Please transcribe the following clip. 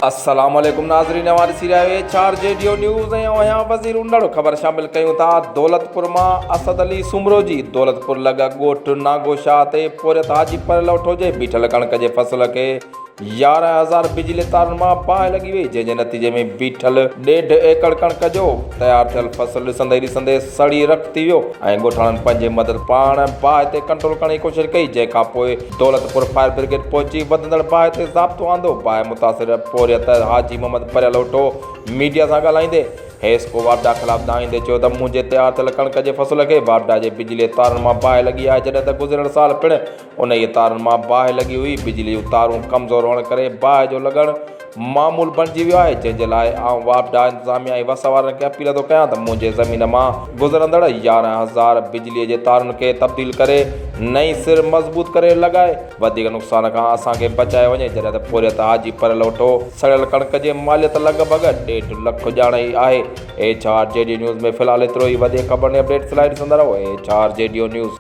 अस्सलाम वालेकुम नाज़रीन, हमारी सीरिया चार जेडियो न्यूज़ ऐं वज़ीर उंडड़ ख़बर शामिल कयूं था। दौलतपुर मां असद अली सुमरो जी दौलतपुर लॻा ॻोठ नागोशाह ते पोरियत हाजी पर लौठो जे बीठल कणक जे फसल खे 11,000 बिजली तारुनि मां बाहि लॻी वई, जंहिंजे नतीजे में बीठल 1.5 एकड़ कणक जो तयारु थियल फसल ॾिसंदे सड़ी रख थी वियो ऐं ॻोठाणनि पंहिंजे मदद पाण बाहि ते कंट्रोल करण जी कोशिशि कई, जंहिंखां पोइ दौलतपुर फायर ब्रिगेड पहुची वधंदड़ बाहि ते ज़ाब्तो आंदो। बाहि मुतासिर पोरियत हाजी मोहम्मद परियल लोटो मीडिया सां ॻाल्हाईंदे हेस्को वापडा ख़िलाफ़ दाईंदे चयो त मुंहिंजे तयारु थियल कणक जे फसल खे वापडा जे बिजली तारुनि मां बाहि लॻी आहे, जॾहिं त गुज़िरियल साल पिणु उन ई तारुनि मां बाहि लॻी हुई। बिजली जूं तारूं कमज़ोर हुअण करे बाहि जो लॻणु मामूल बणिजी वियो आहे, जंहिंजे लाइ आउं वापडा इंतिज़ामिया ऐं वस वारनि खे अपील थो कयां त मुंहिंजे ज़मीन मां गुज़रंदड़ 11,000 बिजलीअ जे तारुनि खे तब्दील करे नई सिर मज़बूत करे लॻाए वधीक नुक़सान खां असांखे बचाए वञे। जॾहिं त पोरियत हाजी पर लोटो सड़ियल कणक जे मालियत लॻभॻि 1.5 लख ॼाणाई आहे। HR JD न्यूज़ में फ़िलहाल एतिरो ई। वधीक ख़बर ऐं अपडेट्स लाइ ॾिसंदा रहो HR JD न्यूज़।